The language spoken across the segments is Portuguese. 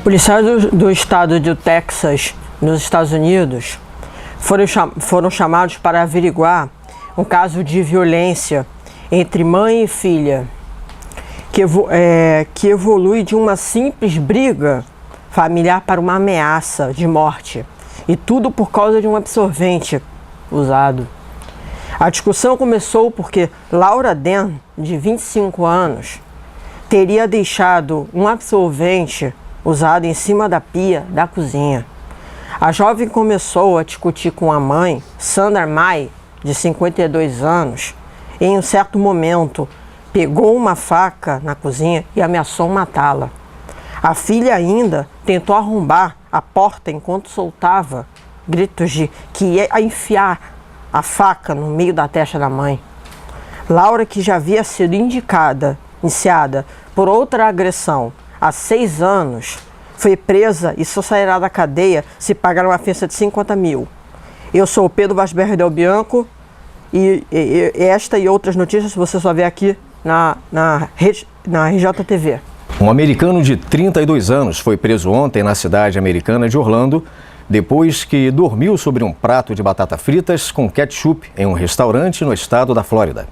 Policiais do estado do Texas, nos Estados Unidos, foram chamados para averiguar um caso de violência entre mãe e filha, que evolui de uma simples briga familiar para uma ameaça de morte, e tudo por causa de um absorvente usado. A discussão começou porque Laura Dan, de 25 anos, teria deixado um absorvente usado em cima da pia da cozinha. A jovem começou a discutir com a mãe, Sandra Mai, de 52 anos, e em um certo momento pegou uma faca na cozinha e ameaçou matá-la. A filha ainda tentou arrombar a porta enquanto soltava gritos de que ia enfiar a faca no meio da testa da mãe. Laura, que já havia sido iniciada por outra agressão há 6 anos, foi presa e só sairá da cadeia se pagar uma fiança de 50 mil. Eu sou o Pedro Vasberg Del Bianco e esta e outras notícias você só vê aqui na RJTV. Um americano de 32 anos foi preso ontem na cidade americana de Orlando, depois que dormiu sobre um prato de batatas fritas com ketchup em um restaurante no estado da Flórida.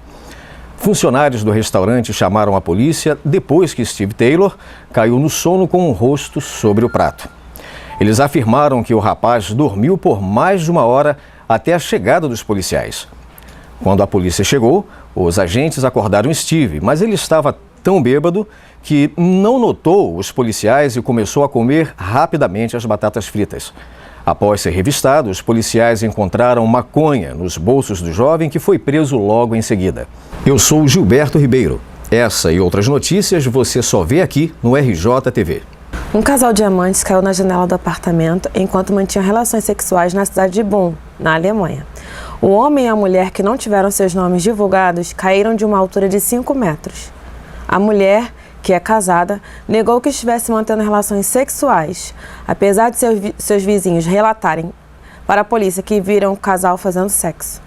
Funcionários do restaurante chamaram a polícia depois que Steve Taylor caiu no sono com o rosto sobre o prato. Eles afirmaram que o rapaz dormiu por mais de 1 hora até a chegada dos policiais. Quando a polícia chegou, os agentes acordaram Steve, mas ele estava tão bêbado que não notou os policiais e começou a comer rapidamente as batatas fritas. Após ser revistado, os policiais encontraram maconha nos bolsos do jovem, que foi preso logo em seguida. Eu sou Gilberto Ribeiro. Essa e outras notícias você só vê aqui no RJTV. Um casal de amantes caiu na janela do apartamento enquanto mantinham relações sexuais na cidade de Bonn, na Alemanha. O homem e a mulher, que não tiveram seus nomes divulgados, caíram de uma altura de 5 metros. A mulher, que é casada, negou que estivesse mantendo relações sexuais, apesar de seus vizinhos relatarem para a polícia que viram o casal fazendo sexo.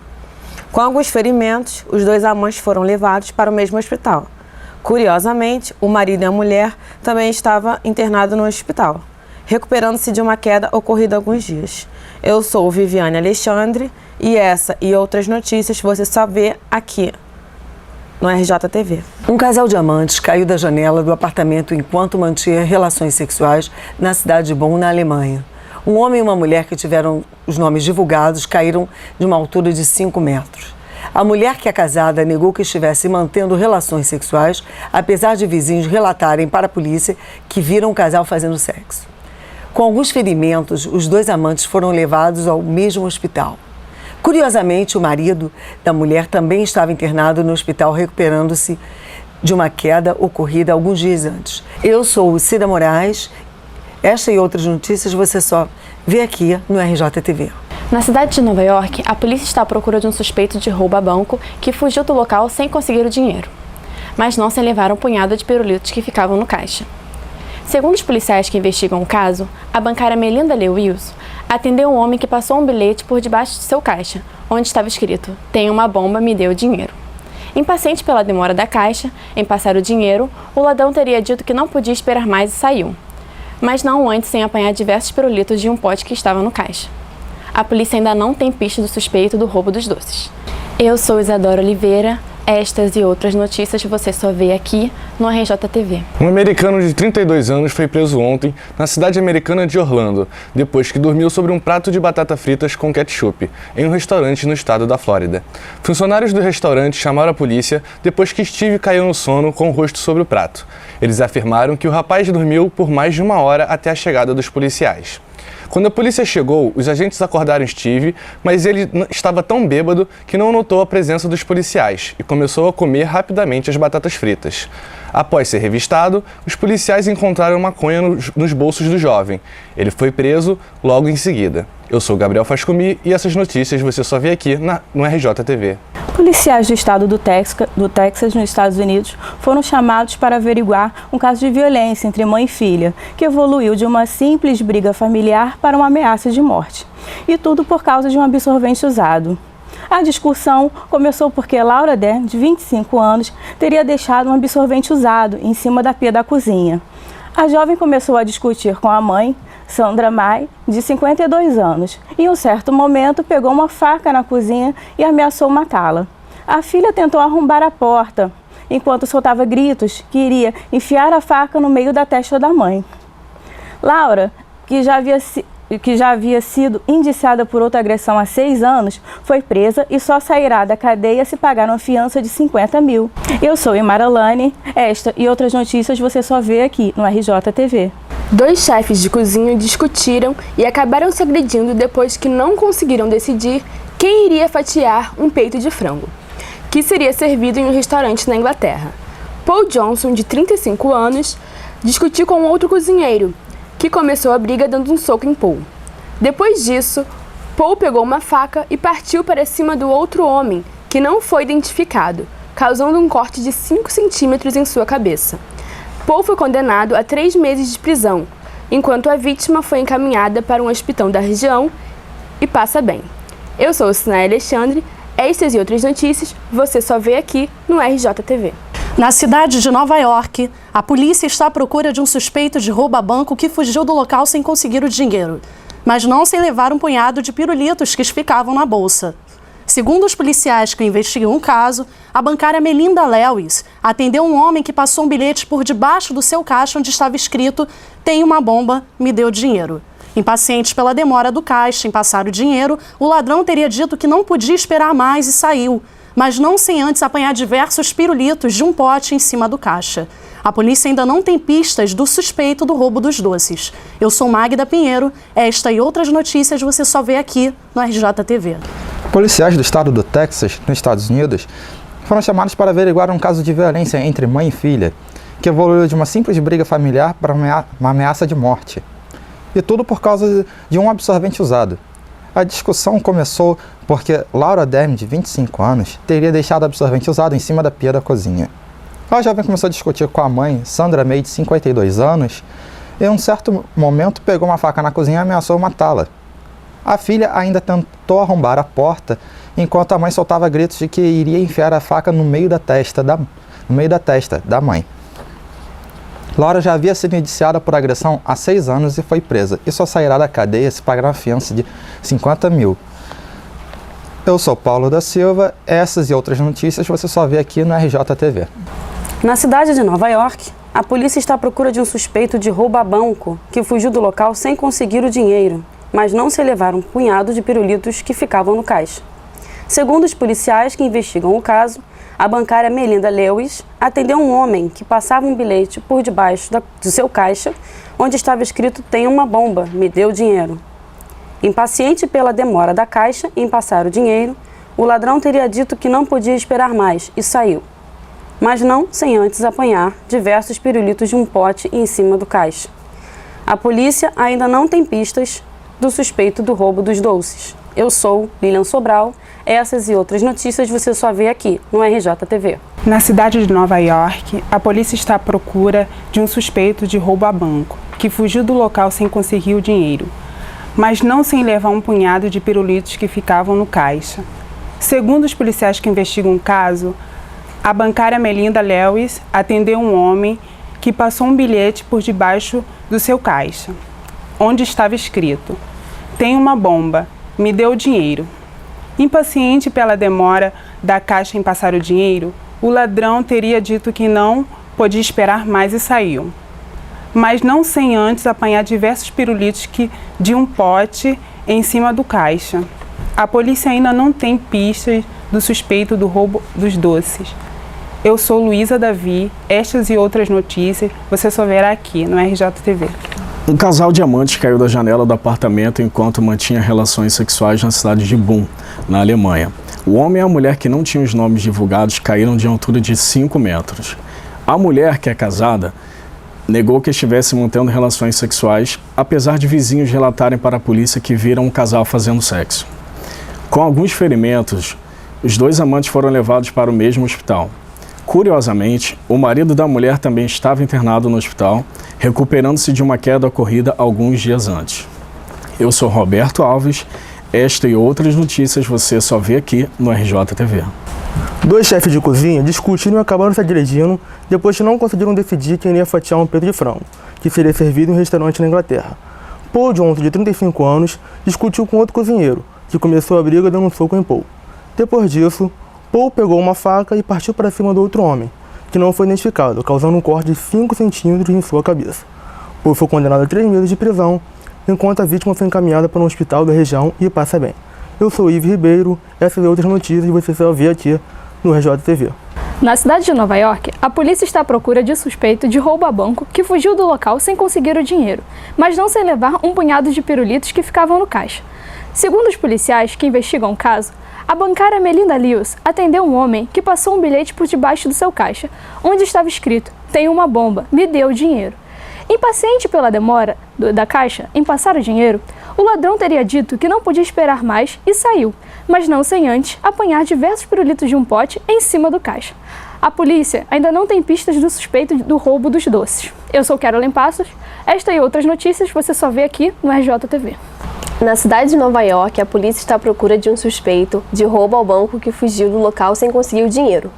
Com alguns ferimentos, os 2 amantes foram levados para o mesmo hospital. Curiosamente, o marido e a mulher também estavam internados no hospital, recuperando-se de uma queda ocorrida há alguns dias. Eu sou Viviane Alexandre e essa e outras notícias você só vê aqui no RJTV. Um casal de amantes caiu da janela do apartamento enquanto mantinha relações sexuais na cidade de Bonn, na Alemanha. Um homem e uma mulher, que tiveram os nomes divulgados, caíram de uma altura de 5 metros. A mulher, que é casada, negou que estivesse mantendo relações sexuais, apesar de vizinhos relatarem para a polícia que viram o casal fazendo sexo. Com alguns ferimentos, os 2 amantes foram levados ao mesmo hospital. Curiosamente, o marido da mulher também estava internado no hospital, recuperando-se de uma queda ocorrida alguns dias antes. Eu sou Cida Moraes. Esta e outras notícias você só vê aqui no RJTV. Na cidade de Nova York, a polícia está à procura de um suspeito de roubo a banco que fugiu do local sem conseguir o dinheiro, mas não sem levar um punhado de pirulitos que ficavam no caixa. Segundo os policiais que investigam o caso, a bancária Melinda Lewis atendeu um homem que passou um bilhete por debaixo de seu caixa, onde estava escrito: "Tem uma bomba, me dê o dinheiro". Impaciente pela demora da caixa em passar o dinheiro, o ladrão teria dito que não podia esperar mais e saiu, mas não antes sem apanhar diversos pirulitos de um pote que estava no caixa. A polícia ainda não tem pista do suspeito do roubo dos doces. Eu sou Isadora Oliveira. Estas e outras notícias você só vê aqui no RJTV. Um americano de 32 anos foi preso ontem na cidade americana de Orlando, depois que dormiu sobre um prato de batata fritas com ketchup em um restaurante no estado da Flórida. Funcionários do restaurante chamaram a polícia depois que Steve caiu no sono com o rosto sobre o prato. Eles afirmaram que o rapaz dormiu por mais de 1 hora até a chegada dos policiais. Quando a polícia chegou, os agentes acordaram Steve, mas ele estava tão bêbado que não notou a presença dos policiais e começou a comer rapidamente as batatas fritas. Após ser revistado, os policiais encontraram maconha nos bolsos do jovem. Ele foi preso logo em seguida. Eu sou Gabriel Fascumi e essas notícias você só vê aqui no RJTV. Policiais do estado do Texas, nos Estados Unidos, foram chamados para averiguar um caso de violência entre mãe e filha, que evoluiu de uma simples briga familiar para uma ameaça de morte. E tudo por causa de um absorvente usado. A discussão começou porque Laura Dan, de 25 anos, teria deixado um absorvente usado em cima da pia da cozinha. A jovem começou a discutir com a mãe, Sandra Mai, de 52 anos, e em um certo momento pegou uma faca na cozinha e ameaçou matá-la. A filha tentou arrombar a porta, enquanto soltava gritos que iria enfiar a faca no meio da testa da mãe. Laura, que já havia sido indiciada por outra agressão há 6 anos, foi presa e só sairá da cadeia se pagar uma fiança de 50 mil. Eu sou Imara Lane. Esta e outras notícias você só vê aqui no RJTV. 2 chefes de cozinha discutiram e acabaram se agredindo depois que não conseguiram decidir quem iria fatiar um peito de frango, que seria servido em um restaurante na Inglaterra. Paul Johnson, de 35 anos, discutiu com outro cozinheiro, que começou a briga dando um soco em Paul. Depois disso, Paul pegou uma faca e partiu para cima do outro homem, que não foi identificado, causando um corte de 5 centímetros em sua cabeça. Paul foi condenado a 3 meses de prisão, enquanto a vítima foi encaminhada para um hospital da região e passa bem. Eu sou Sinai Alexandre. Estas e outras notícias você só vê aqui no RJTV. Na cidade de Nova York, a polícia está à procura de um suspeito de roubo a banco que fugiu do local sem conseguir o dinheiro, mas não sem levar um punhado de pirulitos que ficavam na bolsa. Segundo os policiais que investigam o caso, a bancária Melinda Lewis atendeu um homem que passou um bilhete por debaixo do seu caixa onde estava escrito "Tem uma bomba, me deu dinheiro". Impaciente pela demora do caixa em passar o dinheiro, o ladrão teria dito que não podia esperar mais e saiu, mas não sem antes apanhar diversos pirulitos de um pote em cima do caixa. A polícia ainda não tem pistas do suspeito do roubo dos doces. Eu sou Magda Pinheiro. Esta e outras notícias você só vê aqui no RJTV. Policiais do estado do Texas, nos Estados Unidos, foram chamados para averiguar um caso de violência entre mãe e filha, que evoluiu de uma simples briga familiar para uma ameaça de morte. E tudo por causa de um absorvente usado. A discussão começou porque Laura Dern, de 25 anos, teria deixado o absorvente usado em cima da pia da cozinha. A jovem começou a discutir com a mãe, Sandra May, de 52 anos, e em um certo momento pegou uma faca na cozinha e ameaçou matá-la. A filha ainda tentou arrombar a porta, enquanto a mãe soltava gritos de que iria enfiar a faca no meio da testa da mãe. Laura já havia sido indiciada por agressão há 6 anos e foi presa, e só sairá da cadeia se pagar uma fiança de 50 mil. Eu sou Paulo da Silva. Essas e outras notícias você só vê aqui no RJTV. Na cidade de Nova York, a polícia está à procura de um suspeito de roubo a banco que fugiu do local sem conseguir o dinheiro, mas não sem levar um punhado de pirulitos que ficavam no caixa. Segundo os policiais que investigam o caso, a bancária Melinda Lewis atendeu um homem que passava um bilhete por debaixo do seu caixa, onde estava escrito "Tem uma bomba, me deu dinheiro". Impaciente pela demora da caixa em passar o dinheiro, o ladrão teria dito que não podia esperar mais e saiu, mas não sem antes apanhar diversos pirulitos de um pote em cima do caixa. A polícia ainda não tem pistas do suspeito do roubo dos doces. Eu sou Lilian Sobral. Essas e outras notícias você só vê aqui no RJTV. Na cidade de Nova York, a polícia está à procura de um suspeito de roubo a banco, que fugiu do local sem conseguir o dinheiro, mas não sem levar um punhado de pirulitos que ficavam no caixa. Segundo os policiais que investigam o caso, a bancária Melinda Lewis atendeu um homem que passou um bilhete por debaixo do seu caixa, onde estava escrito: "Tem uma bomba, me deu dinheiro". Impaciente pela demora da caixa em passar o dinheiro, o ladrão teria dito que não podia esperar mais e saiu, mas não sem antes apanhar diversos pirulitos de um pote em cima do caixa. A polícia ainda não tem pistas do suspeito do roubo dos doces. Eu sou Luísa Davi. Estas e outras notícias você só verá aqui no RJTV. Um casal de amantes caiu da janela do apartamento enquanto mantinha relações sexuais na cidade de Bonn, na Alemanha. O homem e a mulher, que não tinham os nomes divulgados, caíram de altura de 5 metros. A mulher, que é casada, negou que estivesse mantendo relações sexuais, apesar de vizinhos relatarem para a polícia que viram um casal fazendo sexo. Com alguns ferimentos, os 2 amantes foram levados para o mesmo hospital. Curiosamente, o marido da mulher também estava internado no hospital, recuperando-se de uma queda ocorrida alguns dias antes. Eu sou Roberto Alves. Esta e outras notícias você só vê aqui no RJTV. 2 chefes de cozinha discutiram e acabaram se agredindo depois que não conseguiram decidir quem ia fatiar um peito de frango, que seria servido em um restaurante na Inglaterra. Paul Johnson, de 35 anos, discutiu com outro cozinheiro, que começou a briga dando um soco em Paul. Depois disso, Paul pegou uma faca e partiu para cima do outro homem, que não foi identificado, causando um corte de 5 centímetros em sua cabeça. Paul foi condenado a 3 meses de prisão, enquanto a vítima foi encaminhada para um hospital da região e passa bem. Eu sou Ives Ribeiro, essas e outras notícias você só vê aqui no RJTV. Na cidade de Nova York, a polícia está à procura de suspeito de roubo a banco que fugiu do local sem conseguir o dinheiro, mas não sem levar um punhado de pirulitos que ficavam no caixa. Segundo os policiais que investigam o caso, a bancária Melinda Lewis atendeu um homem que passou um bilhete por debaixo do seu caixa, onde estava escrito: "Tenho uma bomba, me dê o dinheiro". Impaciente pela demora da caixa em passar o dinheiro, o ladrão teria dito que não podia esperar mais e saiu, mas não sem antes apanhar diversos pirulitos de um pote em cima do caixa. A polícia ainda não tem pistas do suspeito do roubo dos doces. Eu sou Carolyn Passos. Esta e outras notícias você só vê aqui no RJTV. Na cidade de Nova York, a polícia está à procura de um suspeito de roubo ao banco que fugiu do local sem conseguir o dinheiro,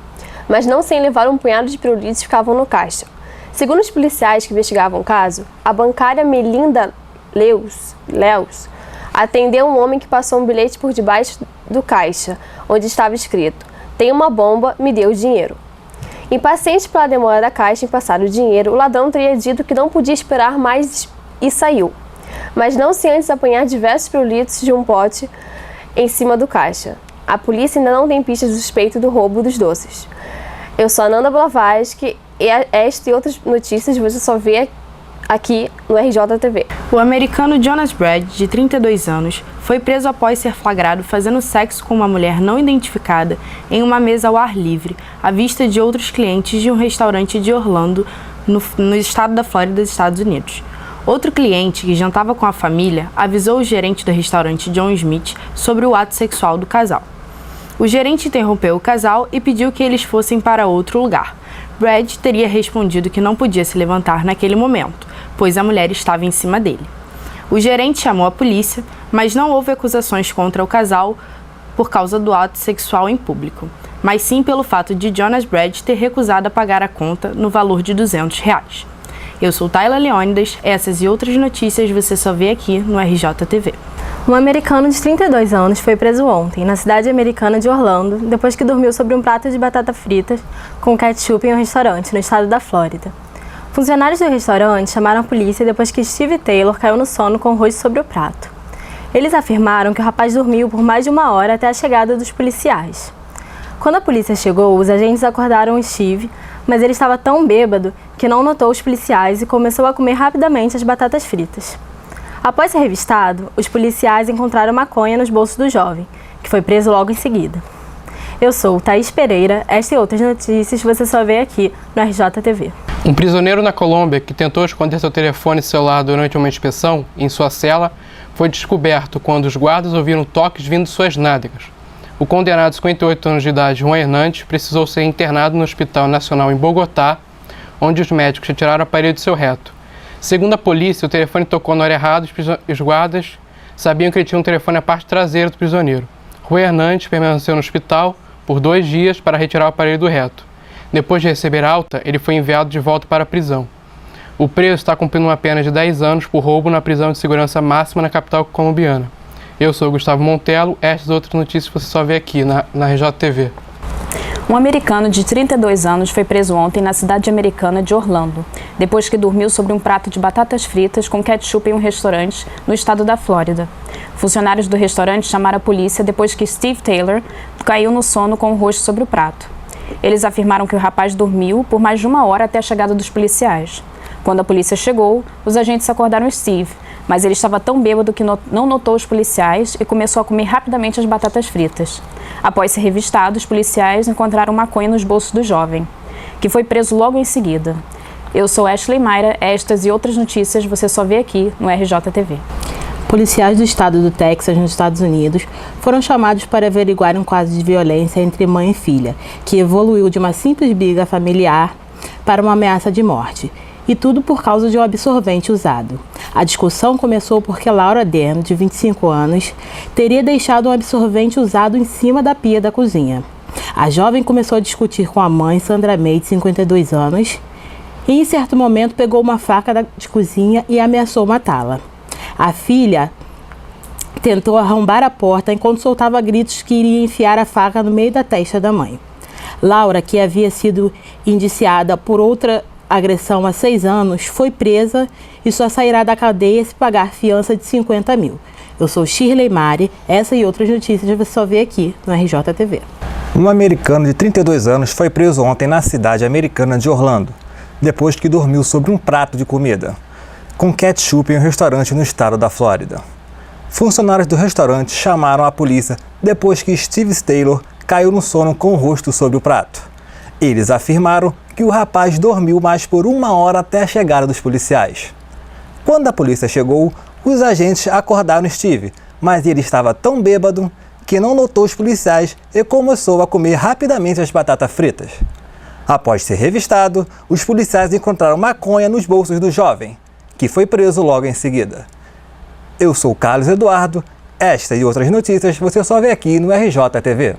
mas não sem levar um punhado de pirulitos que ficavam no caixa. Segundo os policiais que investigavam o caso, a bancária Melinda Lewis atendeu um homem que passou um bilhete por debaixo do caixa, onde estava escrito: "Tem uma bomba, me dê o dinheiro". Impaciente pela demora da caixa em passar o dinheiro, o ladrão teria dito que não podia esperar mais e saiu, mas não sem antes apanhar diversos pirulitos de um pote em cima do caixa. A polícia ainda não tem pistas do suspeito do roubo dos doces. Eu sou a Nanda Blavatsky e esta e outras notícias você só vê aqui no RJTV. O americano Jonas Brad, de 32 anos, foi preso após ser flagrado fazendo sexo com uma mulher não identificada em uma mesa ao ar livre, à vista de outros clientes de um restaurante de Orlando, no estado da Flórida, dos Estados Unidos. Outro cliente, que jantava com a família, avisou o gerente do restaurante, John Smith, sobre o ato sexual do casal. O gerente interrompeu o casal e pediu que eles fossem para outro lugar. Brad teria respondido que não podia se levantar naquele momento, pois a mulher estava em cima dele. O gerente chamou a polícia, mas não houve acusações contra o casal por causa do ato sexual em público, mas sim pelo fato de Jonas Brad ter recusado a pagar a conta no valor de R$200. Eu sou Tayla Leônidas, essas e outras notícias você só vê aqui no RJTV. Um americano de 32 anos foi preso ontem, na cidade americana de Orlando, depois que dormiu sobre um prato de batata fritas com ketchup em um restaurante no estado da Flórida. Funcionários do restaurante chamaram a polícia depois que Steve Taylor caiu no sono com o rosto sobre o prato. Eles afirmaram que o rapaz dormiu por mais de 1 hora até a chegada dos policiais. Quando a polícia chegou, os agentes acordaram o Steve, mas ele estava tão bêbado que não notou os policiais e começou a comer rapidamente as batatas fritas. Após ser revistado, os policiais encontraram maconha nos bolsos do jovem, que foi preso logo em seguida. Eu sou Thaís Pereira, esta e outras notícias você só vê aqui no RJTV. Um prisioneiro na Colômbia que tentou esconder seu telefone celular durante uma inspeção em sua cela foi descoberto quando os guardas ouviram toques vindo de suas nádegas. O condenado de 58 anos de idade, Juan Hernandes, precisou ser internado no Hospital Nacional em Bogotá, onde os médicos retiraram o aparelho do seu reto. Segundo a polícia, o telefone tocou na hora errada e os guardas sabiam que ele tinha um telefone na parte traseira do prisioneiro. Juan Hernandes permaneceu no hospital por 2 dias para retirar o aparelho do reto. Depois de receber alta, ele foi enviado de volta para a prisão. O preso está cumprindo uma pena de 10 anos por roubo na prisão de segurança máxima na capital colombiana. Eu sou Gustavo Montelo, estas outras notícias você só vê aqui na RJTV. Um americano de 32 anos foi preso ontem na cidade americana de Orlando, depois que dormiu sobre um prato de batatas fritas com ketchup em um restaurante no estado da Flórida. Funcionários do restaurante chamaram a polícia depois que Steve Taylor caiu no sono com o rosto sobre o prato. Eles afirmaram que o rapaz dormiu por mais de 1 hora até a chegada dos policiais. Quando a polícia chegou, os agentes acordaram Steve, mas ele estava tão bêbado que não notou os policiais e começou a comer rapidamente as batatas fritas. Após ser revistado, os policiais encontraram maconha nos bolsos do jovem, que foi preso logo em seguida. Eu sou Ashley Mayra, estas e outras notícias você só vê aqui no RJTV. Policiais do estado do Texas, nos Estados Unidos, foram chamados para averiguar um caso de violência entre mãe e filha, que evoluiu de uma simples briga familiar para uma ameaça de morte. E tudo por causa de um absorvente usado. A discussão começou porque Laura Dern, de 25 anos, teria deixado um absorvente usado em cima da pia da cozinha. A jovem começou a discutir com a mãe, Sandra May, de 52 anos, e em certo momento pegou uma faca de cozinha e ameaçou matá-la. A filha tentou arrombar a porta enquanto soltava gritos que iria enfiar a faca no meio da testa da mãe. Laura, que havia sido indiciada por outra agressão há 6 anos, foi presa e só sairá da cadeia se pagar fiança de 50 mil. Eu sou Shirley Mari, essa e outras notícias você só vê aqui no RJTV. Um americano de 32 anos foi preso ontem na cidade americana de Orlando, depois que dormiu sobre um prato de comida, com ketchup em um restaurante no estado da Flórida. Funcionários do restaurante chamaram a polícia depois que Steve Taylor caiu no sono com o rosto sobre o prato. Eles afirmaram que o rapaz dormiu mais por 1 hora até a chegada dos policiais. Quando a polícia chegou, os agentes acordaram Steve, mas ele estava tão bêbado que não notou os policiais e começou a comer rapidamente as batatas fritas. Após ser revistado, os policiais encontraram maconha nos bolsos do jovem, que foi preso logo em seguida. Eu sou Carlos Eduardo, esta e outras notícias você só vê aqui no RJTV.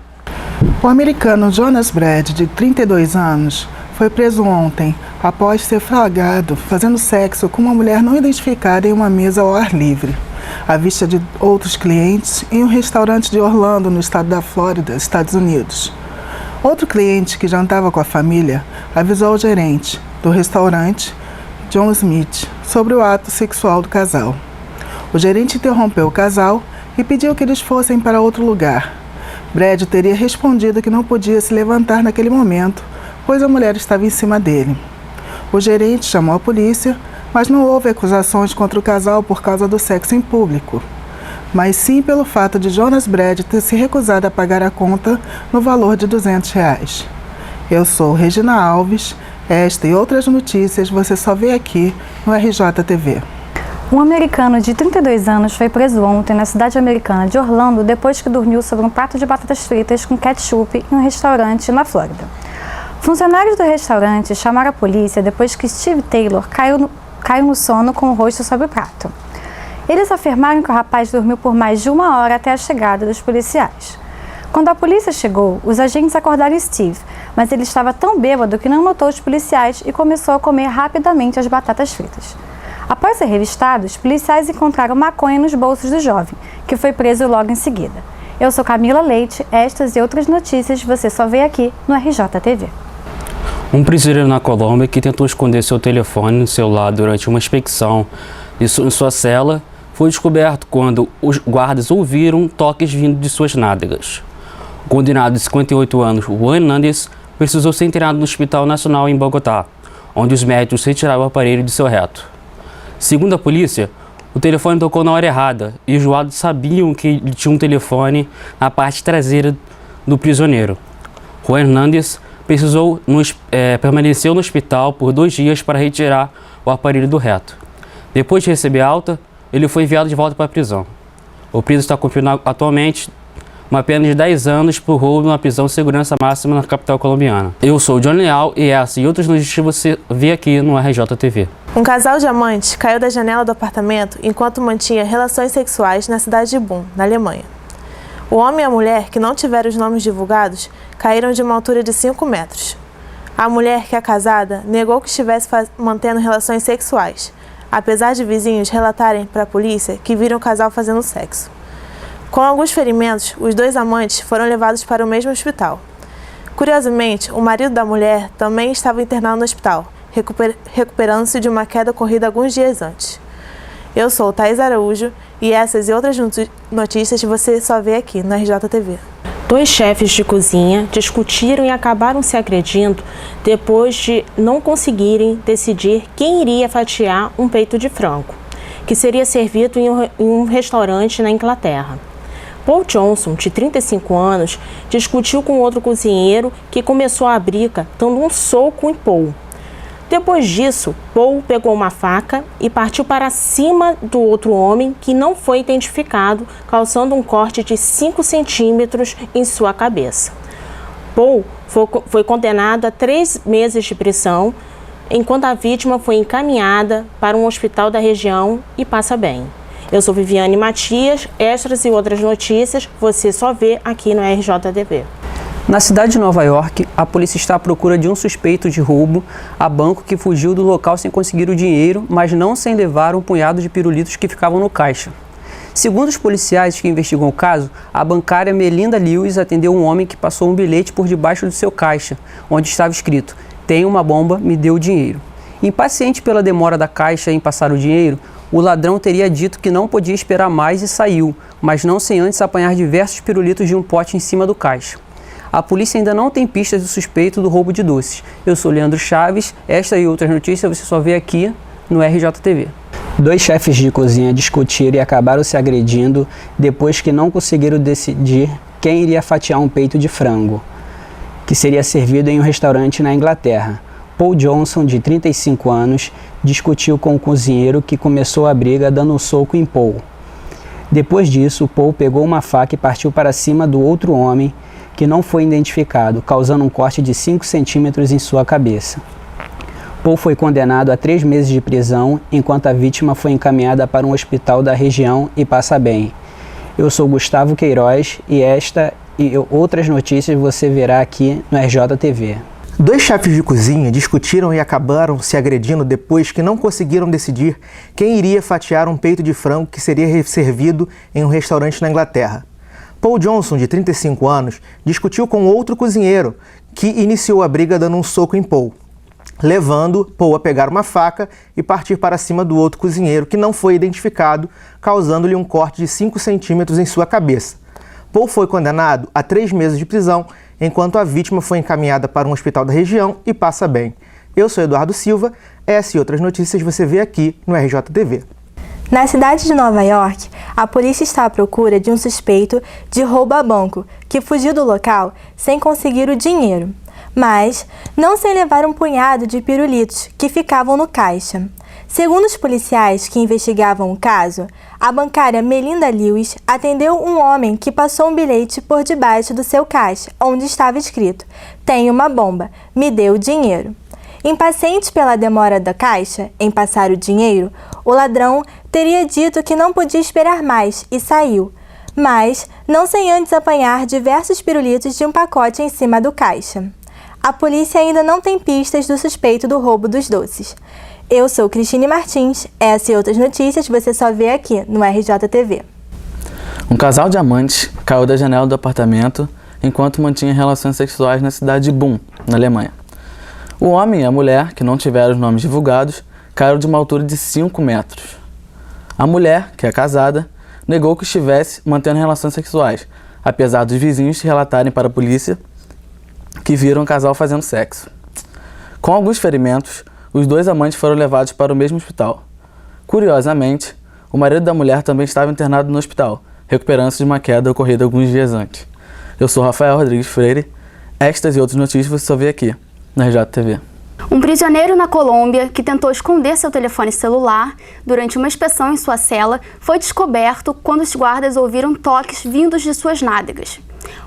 O americano Jonas Brad, de 32 anos, foi preso ontem após ser flagrado fazendo sexo com uma mulher não identificada em uma mesa ao ar livre, à vista de outros clientes em um restaurante de Orlando, no estado da Flórida, Estados Unidos. Outro cliente que jantava com a família avisou o gerente do restaurante, John Smith, sobre o ato sexual do casal. O gerente interrompeu o casal e pediu que eles fossem para outro lugar. Brad teria respondido que não podia se levantar naquele momento, pois a mulher estava em cima dele. O gerente chamou a polícia, mas não houve acusações contra o casal por causa do sexo em público, mas sim pelo fato de Jonas Brad ter se recusado a pagar a conta no valor de R$200. Eu sou Regina Alves, esta e outras notícias você só vê aqui no RJTV. Um americano de 32 anos foi preso ontem na cidade americana de Orlando depois que dormiu sobre um prato de batatas fritas com ketchup em um restaurante na Flórida. Funcionários do restaurante chamaram a polícia depois que Steve Taylor caiu no sono com o rosto sobre o prato. Eles afirmaram que o rapaz dormiu por mais de 1 hora até a chegada dos policiais. Quando a polícia chegou, os agentes acordaram Steve, mas ele estava tão bêbado que não notou os policiais e começou a comer rapidamente as batatas fritas. Após ser revistado, os policiais encontraram maconha nos bolsos do jovem, que foi preso logo em seguida. Eu sou Camila Leite, estas e outras notícias você só vê aqui no RJTV. Um prisioneiro na Colômbia que tentou esconder seu telefone no celular durante uma inspeção em sua cela foi descoberto quando os guardas ouviram toques vindo de suas nádegas. O condenado de 58 anos, Juan Hernández, precisou ser internado no Hospital Nacional em Bogotá, onde os médicos retiraram o aparelho de seu reto. Segundo a polícia, o telefone tocou na hora errada e os guardas sabiam que ele tinha um telefone na parte traseira do prisioneiro. Juan Hernández permaneceu no hospital por 2 dias para retirar o aparelho do reto. Depois de receber alta, ele foi enviado de volta para a prisão. O preso está cumprindo atualmente uma pena de 10 anos por roubo na prisão de segurança máxima na capital colombiana. Eu sou o Johnny Leal e essa e outras notícias você vê aqui no RJTV. Um casal de amantes caiu da janela do apartamento enquanto mantinha relações sexuais na cidade de Bonn, na Alemanha. O homem e a mulher, que não tiveram os nomes divulgados, caíram de uma altura de 5 metros. A mulher, que é casada, negou que estivesse mantendo relações sexuais, apesar de vizinhos relatarem para a polícia que viram o casal fazendo sexo. Com alguns ferimentos, os 2 amantes foram levados para o mesmo hospital. Curiosamente, o marido da mulher também estava internado no hospital, recuperando-se de uma queda ocorrida alguns dias antes. Eu sou Thaís Araújo e essas e outras notícias você só vê aqui no RJTV. 2 chefes de cozinha discutiram e acabaram se agredindo depois de não conseguirem decidir quem iria fatiar um peito de frango, que seria servido em um restaurante na Inglaterra. Paul Johnson, de 35 anos, discutiu com outro cozinheiro que começou a briga dando um soco em Paul. Depois disso, Paul pegou uma faca e partiu para cima do outro homem que não foi identificado, causando um corte de 5 centímetros em sua cabeça. Paul foi condenado a 3 meses de prisão enquanto a vítima foi encaminhada para um hospital da região e passa bem. Eu sou Viviane Matias, estas e outras notícias você só vê aqui no RJTV. Na cidade de Nova York, a polícia está à procura de um suspeito de roubo a banco que fugiu do local sem conseguir o dinheiro, mas não sem levar um punhado de pirulitos que ficavam no caixa. Segundo os policiais que investigam o caso, a bancária Melinda Lewis atendeu um homem que passou um bilhete por debaixo do seu caixa, onde estava escrito: "Tenho uma bomba, me dê o dinheiro". Impaciente pela demora da caixa em passar o dinheiro, o ladrão teria dito que não podia esperar mais e saiu, mas não sem antes apanhar diversos pirulitos de um pote em cima do caixa. A polícia ainda não tem pistas do suspeito do roubo de doces. Eu sou Leandro Chaves, esta e outras notícias você só vê aqui no RJTV. 2 chefes de cozinha discutiram e acabaram se agredindo depois que não conseguiram decidir quem iria fatiar um peito de frango, que seria servido em um restaurante na Inglaterra. Paul Johnson, de 35 anos, discutiu com o cozinheiro que começou a briga dando um soco em Paul. Depois disso, Paul pegou uma faca e partiu para cima do outro homem, que não foi identificado, causando um corte de 5 centímetros em sua cabeça. Paul foi condenado a 3 meses de prisão, enquanto a vítima foi encaminhada para um hospital da região e passa bem. Eu sou Gustavo Queiroz e esta e outras notícias você verá aqui no RJTV. 2 chefes de cozinha discutiram e acabaram se agredindo depois que não conseguiram decidir quem iria fatiar um peito de frango que seria servido em um restaurante na Inglaterra. Paul Johnson, de 35 anos, discutiu com outro cozinheiro, que iniciou a briga dando um soco em Paul, levando Paul a pegar uma faca e partir para cima do outro cozinheiro, que não foi identificado, causando-lhe um corte de 5 centímetros em sua cabeça. Paul foi condenado a 3 meses de prisão, enquanto a vítima foi encaminhada para um hospital da região e passa bem. Eu sou Eduardo Silva, essa e outras notícias você vê aqui no RJTV. Na cidade de Nova York, a polícia está à procura de um suspeito de roubo a banco, que fugiu do local sem conseguir o dinheiro, mas não sem levar um punhado de pirulitos que ficavam no caixa. Segundo os policiais que investigavam o caso, a bancária Melinda Lewis atendeu um homem que passou um bilhete por debaixo do seu caixa, onde estava escrito: "Tenho uma bomba, me dê o dinheiro". Impaciente pela demora da caixa em passar o dinheiro, o ladrão teria dito que não podia esperar mais e saiu, mas não sem antes apanhar diversos pirulitos de um pacote em cima do caixa. A polícia ainda não tem pistas do suspeito do roubo dos doces. Eu sou Cristine Martins, essa e outras notícias você só vê aqui no RJTV. Um casal de amantes caiu da janela do apartamento enquanto mantinha relações sexuais na cidade de Bonn, na Alemanha. O homem e a mulher, que não tiveram os nomes divulgados, caíram de uma altura de 5 metros. A mulher, que é casada, negou que estivesse mantendo relações sexuais, apesar dos vizinhos relatarem para a polícia que viram o casal fazendo sexo. Com alguns ferimentos, os 2 amantes foram levados para o mesmo hospital. Curiosamente, o marido da mulher também estava internado no hospital, recuperando-se de uma queda ocorrida alguns dias antes. Eu sou Rafael Rodrigues Freire. Estas e outras notícias você só vê aqui na RJTV. Um prisioneiro na Colômbia que tentou esconder seu telefone celular durante uma inspeção em sua cela foi descoberto quando os guardas ouviram toques vindos de suas nádegas.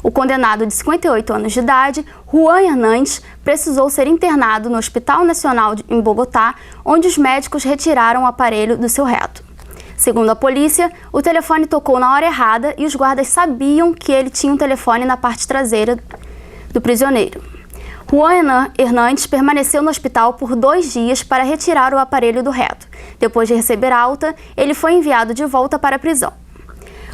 O condenado de 58 anos de idade, Juan Hernandes, precisou ser internado no Hospital Nacional em Bogotá, onde os médicos retiraram o aparelho do seu reto. Segundo a polícia, o telefone tocou na hora errada e os guardas sabiam que ele tinha um telefone na parte traseira do prisioneiro. Juan Hernandes permaneceu no hospital por 2 dias para retirar o aparelho do reto. Depois de receber alta, ele foi enviado de volta para a prisão.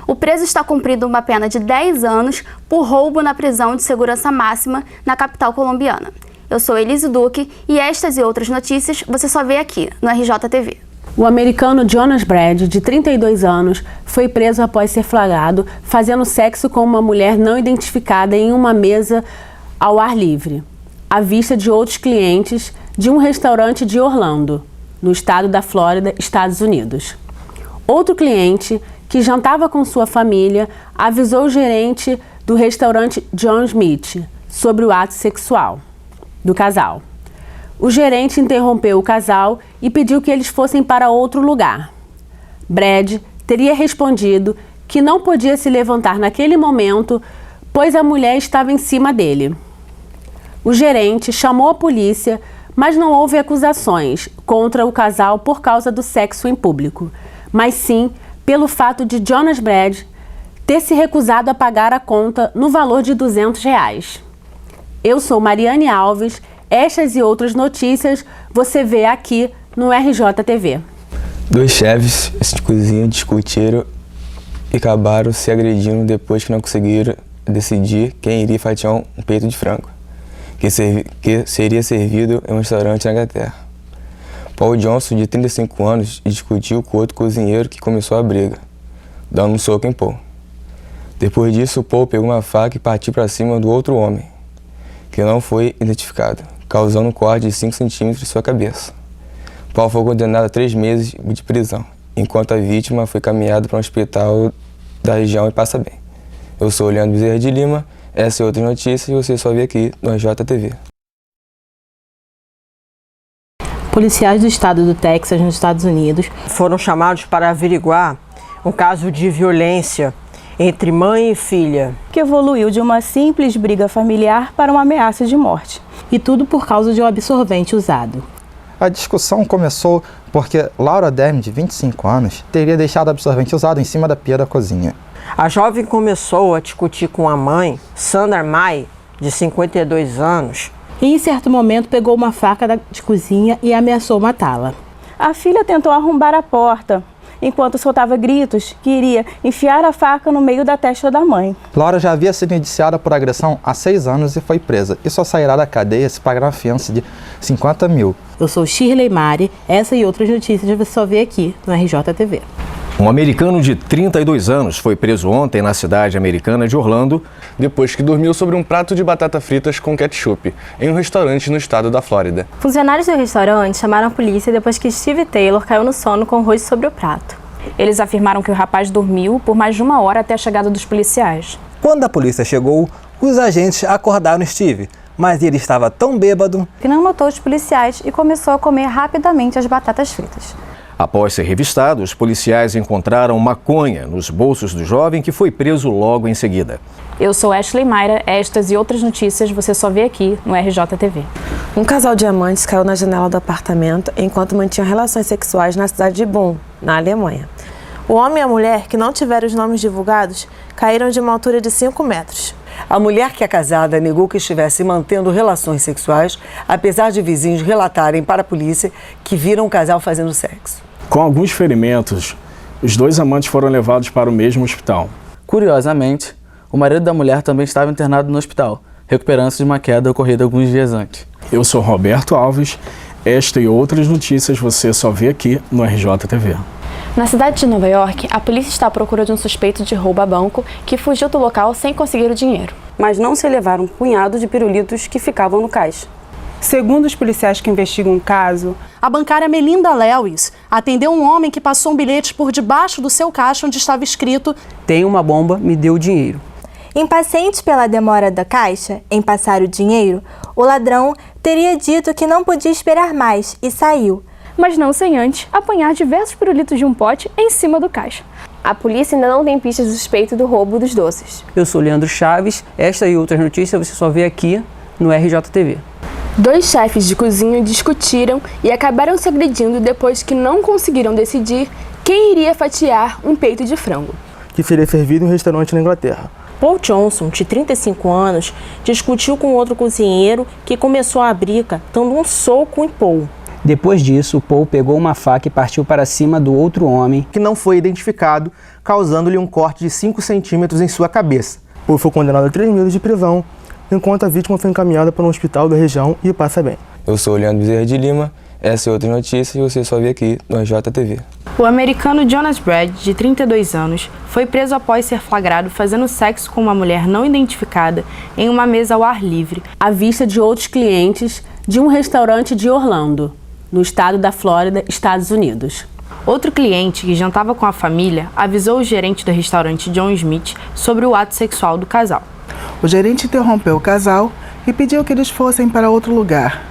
O preso está cumprindo uma pena de 10 anos por roubo na prisão de segurança máxima na capital colombiana. Eu sou Elise Duque e estas e outras notícias você só vê aqui no RJTV. O americano Jonas Brad, de 32 anos, foi preso após ser flagrado fazendo sexo com uma mulher não identificada em uma mesa ao ar livre, à vista de outros clientes de um restaurante de Orlando, no estado da Flórida, Estados Unidos. Outro cliente, que jantava com sua família, avisou o gerente do restaurante John Smith sobre o ato sexual do casal. O gerente interrompeu o casal e pediu que eles fossem para outro lugar. Brad teria respondido que não podia se levantar naquele momento, pois a mulher estava em cima dele. O gerente chamou a polícia, mas não houve acusações contra o casal por causa do sexo em público, mas sim pelo fato de Jonas Brad ter se recusado a pagar a conta no valor de R$200. Eu sou Mariane Alves, estas e outras notícias você vê aqui no RJTV. Dois chefes de cozinha discutiram e acabaram se agredindo depois que não conseguiram decidir quem iria fatiar um peito de frango, que seria servido em um restaurante na Inglaterra. Paul Johnson, de 35 anos, discutiu com outro cozinheiro que começou a briga, dando um soco em Paul. Depois disso, Paul pegou uma faca e partiu para cima do outro homem, que não foi identificado, causando um corte de 5 centímetros em sua cabeça. Paul foi condenado a 3 meses de prisão, enquanto a vítima foi caminhada para um hospital da região e passa bem. Eu sou Leandro Bezerra de Lima, essa é outra notícia e você só vê aqui no RJTV. Policiais do estado do Texas, nos Estados Unidos, foram chamados para averiguar um caso de violência entre mãe e filha, que evoluiu de uma simples briga familiar para uma ameaça de morte. E tudo por causa de um absorvente usado. A discussão começou porque Laura Dern, de 25 anos, teria deixado o absorvente usado em cima da pia da cozinha. A jovem começou a discutir com a mãe, Sandra Mai, de 52 anos, e em certo momento pegou uma faca de cozinha e ameaçou matá-la. A filha tentou arrombar a porta, enquanto soltava gritos que iria enfiar a faca no meio da testa da mãe. Laura já havia sido indiciada por agressão há 6 anos e foi presa, e só sairá da cadeia se pagar uma fiança de 50 mil. Eu sou Shirley Mari, essa e outras notícias você só vê aqui no RJTV. Um americano de 32 anos foi preso ontem na cidade americana de Orlando depois que dormiu sobre um prato de batata fritas com ketchup em um restaurante no estado da Flórida. Funcionários do restaurante chamaram a polícia depois que Steve Taylor caiu no sono com o rosto sobre o prato. Eles afirmaram que o rapaz dormiu por mais de 1 hora até a chegada dos policiais. Quando a polícia chegou, os agentes acordaram Steve, mas ele estava tão bêbado que não notou os policiais e começou a comer rapidamente as batatas fritas. Após ser revistado, os policiais encontraram maconha nos bolsos do jovem, que foi preso logo em seguida. Eu sou Ashley Mayra, estas e outras notícias você só vê aqui no RJTV. Um casal de amantes caiu na janela do apartamento enquanto mantinham relações sexuais na cidade de Bonn, na Alemanha. O homem e a mulher, que não tiveram os nomes divulgados, caíram de uma altura de 5 metros. A mulher, que é casada, negou que estivesse mantendo relações sexuais, apesar de vizinhos relatarem para a polícia que viram o casal fazendo sexo. Com alguns ferimentos, os 2 amantes foram levados para o mesmo hospital. Curiosamente, o marido da mulher também estava internado no hospital, recuperando-se de uma queda ocorrida alguns dias antes. Eu sou Roberto Alves, esta e outras notícias você só vê aqui no RJTV. Na cidade de Nova York, a polícia está à procura de um suspeito de roubo a banco que fugiu do local sem conseguir o dinheiro. Mas não se levaram um punhado de pirulitos que ficavam no caixa. Segundo os policiais que investigam o caso, a bancária Melinda Lewis atendeu um homem que passou um bilhete por debaixo do seu caixa onde estava escrito: "Tem uma bomba, me dê o dinheiro". Impaciente pela demora da caixa em passar o dinheiro, o ladrão teria dito que não podia esperar mais e saiu. Mas não sem antes apanhar diversos pirulitos de um pote em cima do caixa. A polícia ainda não tem pistas do suspeito do roubo dos doces. Eu sou Leandro Chaves, esta e outras notícias você só vê aqui no RJTV. 2 chefes de cozinha discutiram e acabaram se agredindo depois que não conseguiram decidir quem iria fatiar um peito de frango, que seria servido em um restaurante na Inglaterra. Paul Johnson, de 35 anos, discutiu com outro cozinheiro que começou a briga, dando um soco em Paul. Depois disso, Paul pegou uma faca e partiu para cima do outro homem, que não foi identificado, causando-lhe um corte de 5 centímetros em sua cabeça. Paul foi condenado a 3 meses de prisão, enquanto a vítima foi encaminhada para um hospital da região e passa bem. Eu sou Leandro Bezerra de Lima, essa é outra notícia e você só vê aqui no RJTV. O americano Jonas Brad, de 32 anos, foi preso após ser flagrado fazendo sexo com uma mulher não identificada em uma mesa ao ar livre, à vista de outros clientes de um restaurante de Orlando, no estado da Flórida, Estados Unidos. Outro cliente que jantava com a família avisou o gerente do restaurante John Smith sobre o ato sexual do casal. O gerente interrompeu o casal e pediu que eles fossem para outro lugar.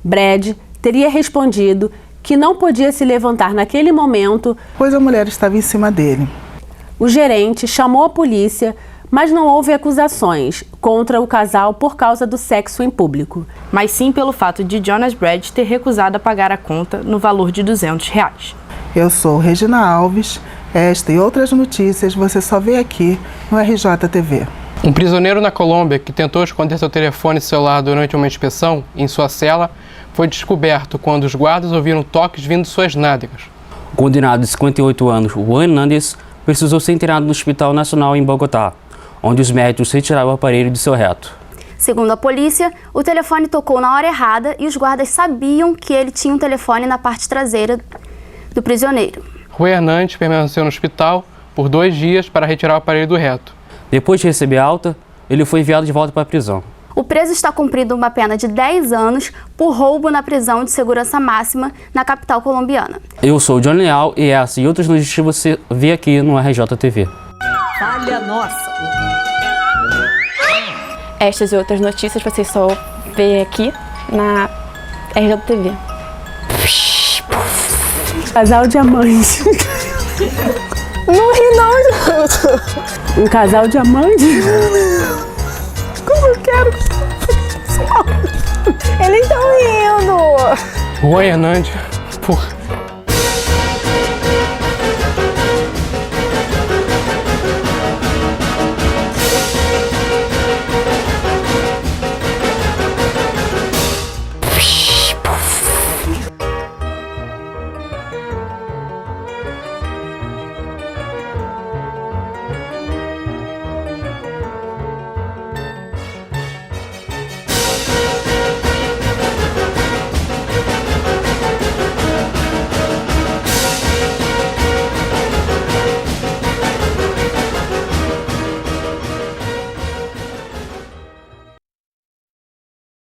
Brad teria respondido que não podia se levantar naquele momento, pois a mulher estava em cima dele. O gerente chamou a polícia, mas não houve acusações contra o casal por causa do sexo em público, mas sim pelo fato de Jonas Brad ter recusado a pagar a conta no valor de R$200. Eu sou Regina Alves. Esta e outras notícias você só vê aqui no RJTV. Um prisioneiro na Colômbia que tentou esconder seu telefone celular durante uma inspeção em sua cela foi descoberto quando os guardas ouviram toques vindo de suas nádegas. O condenado de 58 anos, Juan Hernández, precisou ser internado no Hospital Nacional em Bogotá, onde os médicos retiraram o aparelho de seu reto. Segundo a polícia, o telefone tocou na hora errada e os guardas sabiam que ele tinha um telefone na parte traseira do prisioneiro. Juan Hernández permaneceu no hospital por 2 dias para retirar o aparelho do reto. Depois de receber alta, ele foi enviado de volta para a prisão. O preso está cumprindo uma pena de 10 anos por roubo na prisão de segurança máxima na capital colombiana. Eu sou o John Leal e essa e outras notícias você vê aqui no RJTV. Falha nossa! Estas e outras notícias vocês só vê aqui na RJTV. Casal de amantes. Não ri não. Um casal de amantes? Como eu quero. Eles estão rindo. Juan Hernández, por